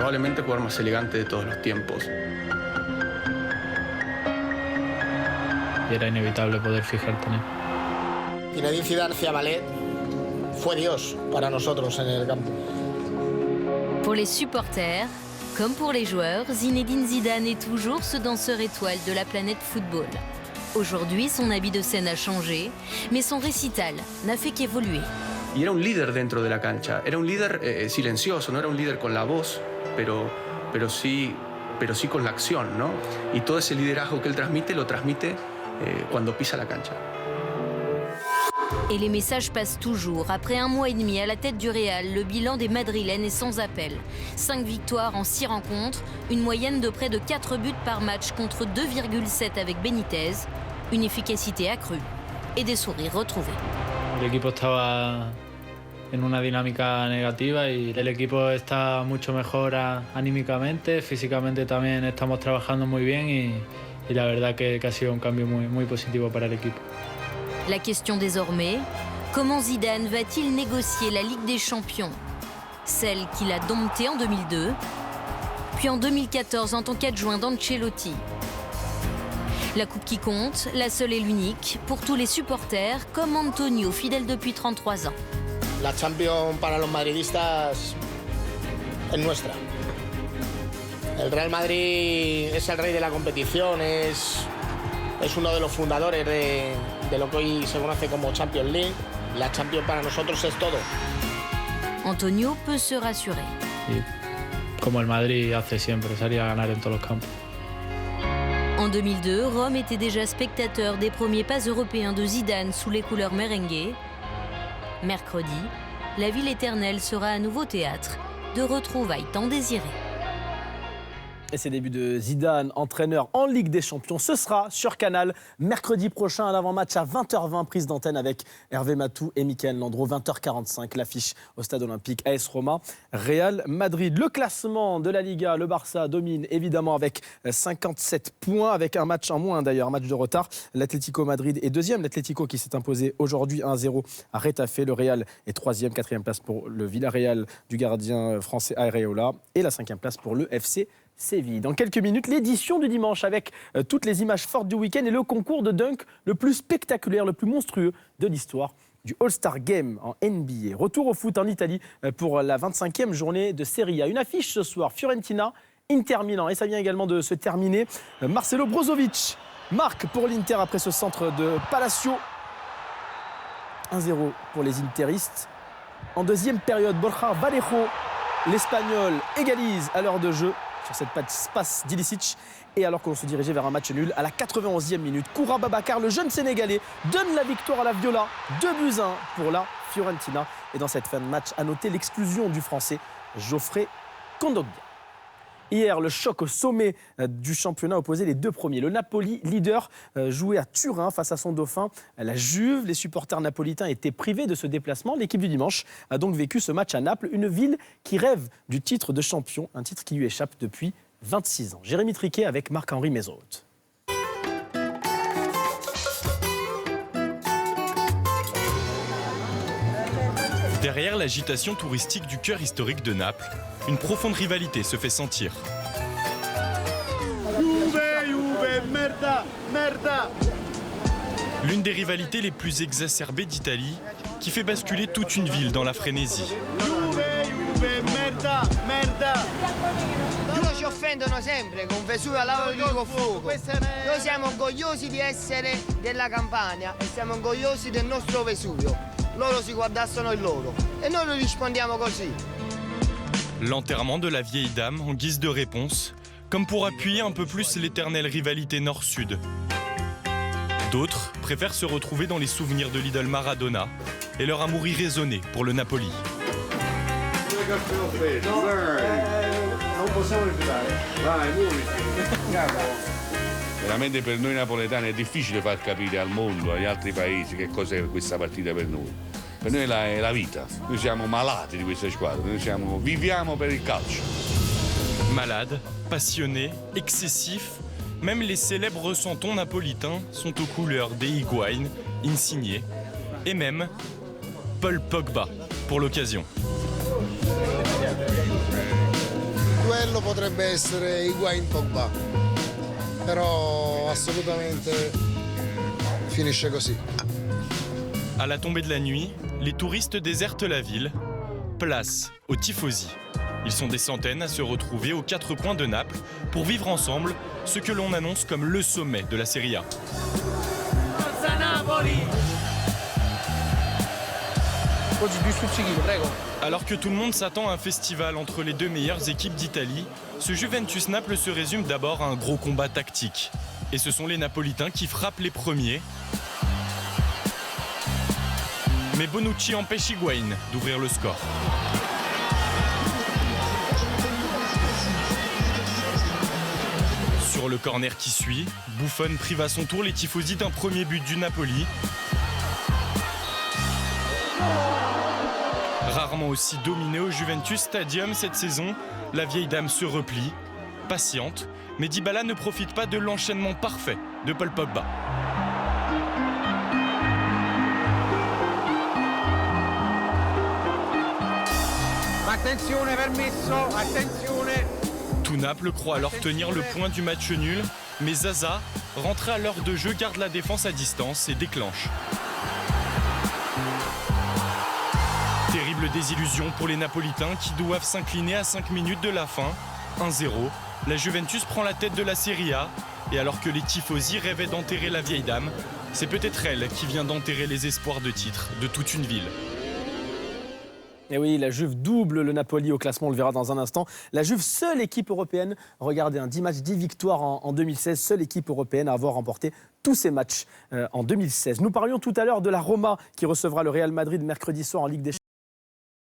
probablemente el jugador más elegante de todos los tiempos. Y era inevitable poder fijarte en él. Zinedine Zidane Ciabalet fue Dios para nosotros en el campo. Pour les supporters, comme pour les joueurs, Zinedine Zidane est toujours ce danseur étoile de la planète football. Aujourd'hui, son habit de scène a changé, mais son récital n'a fait qu'évoluer. Y era un líder dentro de la cancha. Era un líder silencioso, no era un líder con la voz, pero sí con la acción, ¿no? Y todo ese liderazgo que él transmite, lo transmite cuando pisa la cancha. Et les messages passent toujours. Après un mois et demi à la tête du Real, le bilan des Madrilènes est sans appel. 5 victoires en 6 rencontres, une moyenne de près de 4 buts par match contre 2,7 avec Benitez, une efficacité accrue et des sourires retrouvés. El equipo estaba en una dinámica negativa y el equipo está mucho mejor anímicamente, físicamente también estamos trabajando muy bien y la verdad que ha sido un cambio muy positivo para el equipo. La question désormais, comment Zidane va-t-il négocier la Ligue des Champions? Celle qu'il a domptée en 2002, puis en 2014 en tant qu'adjoint d'Ancelotti. La coupe qui compte, la seule et l'unique, pour tous les supporters, comme Antonio, fidèle depuis 33 ans. La Champions para los madridistas es nuestra. El Real Madrid es el rey de la competición, es uno de los fundadores de lo que hoy se conoce como Champions League. La Champions para nosotros es todo. Antonio peut se rassurer. Y como el Madrid hace siempre, salir a ganar en todos los campos. En 2002, Rome était déjà spectateur des premiers pas européens de Zidane sous les couleurs merengue. Mercredi, la ville éternelle sera à nouveau théâtre de retrouvailles tant désirées. Et ces débuts de Zidane, entraîneur en Ligue des Champions, ce sera sur Canal mercredi prochain à l'avant-match à 20h20, prise d'antenne avec Hervé Matou et Mickaël Landreau. 20h45, l'affiche au Stade Olympique AS Roma, Real Madrid. Le classement de la Liga, le Barça domine évidemment avec 57 points, avec un match en moins d'ailleurs, un match de retard. L'Atlético Madrid est deuxième, l'Atlético qui s'est imposé aujourd'hui 1-0 à Retafe. Le Real est troisième, quatrième place pour le Villarreal du gardien français Areola et la cinquième place pour le FC Séville. Dans quelques minutes, l'édition du dimanche avec toutes les images fortes du week-end et le concours de dunk le plus spectaculaire, le plus monstrueux de l'histoire du All-Star Game en NBA. Retour au foot en Italie pour la 25e journée de Serie A. Une affiche ce soir, Fiorentina, Inter Milan. Et ça vient également de se terminer. Marcelo Brozovic marque pour l'Inter après ce centre de Palacio. 1-0 pour les interistes. En deuxième période, Borja Vallejo, l'Espagnol, égalise à l'heure de jeu sur cette passe d'Ilicic. Et alors qu'on se dirigeait vers un match nul, à la 91e minute, Koura Babacar, le jeune Sénégalais, donne la victoire à la Viola. 2-1 pour la Fiorentina. Et dans cette fin de match, à noter l'exclusion du Français Geoffrey Kondogbia. Hier, le choc au sommet du championnat opposait les deux premiers. Le Napoli, leader, jouait à Turin face à son dauphin, la Juve. Les supporters napolitains étaient privés de ce déplacement. L'équipe du dimanche a donc vécu ce match à Naples, une ville qui rêve du titre de champion, un titre qui lui échappe depuis 26 ans. Jérémy Triquet avec Marc-Henri Mézot. Derrière l'agitation touristique du cœur historique de Naples, une profonde rivalité se fait sentir. L'une des rivalités les plus exacerbées d'Italie, qui fait basculer toute une ville dans la frénésie. Loro ci offendono sempre con Vesuvio a lava di fuoco. Noi siamo orgogliosi di essere della Campania e siamo orgogliosi del nostro Vesuvio. Loro si guardassero il loro e noi rispondiamo così. L'enterrement de la vieille dame en guise de réponse, comme pour appuyer un peu plus l'éternelle rivalité nord-sud. D'autres préfèrent se retrouver dans les souvenirs de l'idole Maradona et leur amour irraisonné pour le Napoli. Veramente per noi napoletani è difficile far capire al mondo, agli altri paesi, che cos'è questa partita per noi. Per noi è la vita, noi siamo malati di questa squadra, noi viviamo per il calcio. Malade, passionné, excessif, même les célèbres ressentons napolitains sont aux couleurs des Higuaín, Insigne et même Paul Pogba pour l'occasion. duello potrebbe essere Higuain-Pogba, però assolutamente finisce così. À la tombée de la nuit, les touristes désertent la ville. Place aux tifosi. Ils sont des centaines à se retrouver aux 4 coins de Naples pour vivre ensemble ce que l'on annonce comme le sommet de la Serie A. Alors que tout le monde s'attend à un festival entre les 2 meilleures équipes d'Italie, ce Juventus-Naples se résume d'abord à un gros combat tactique. Et ce sont les Napolitains qui frappent les premiers. Mais Bonucci empêche Higuain d'ouvrir le score. Sur le corner qui suit, Buffon prive à son tour les tifosi d'un premier but du Napoli. Rarement aussi dominé au Juventus Stadium cette saison, la vieille dame se replie, patiente, mais Dybala ne profite pas de l'enchaînement parfait de Paul Pogba. Attenzione, permesso, attenzione. Tout Naples croit alors tenir le point du match nul, mais Zaza, rentré à l'heure de jeu, garde la défense à distance et déclenche. Terrible désillusion pour les Napolitains qui doivent s'incliner à 5 minutes de la fin. 1-0, la Juventus prend la tête de la Serie A, et alors que les tifosi rêvaient d'enterrer la vieille dame, c'est peut-être elle qui vient d'enterrer les espoirs de titre de toute une ville. Et oui, la Juve double le Napoli au classement, on le verra dans un instant. La Juve, seule équipe européenne, regardez, 10 matchs, 10 victoires en 2016, seule équipe européenne à avoir remporté tous ces matchs en 2016. Nous parlions tout à l'heure de la Roma qui recevra le Real Madrid mercredi soir en Ligue des Champions.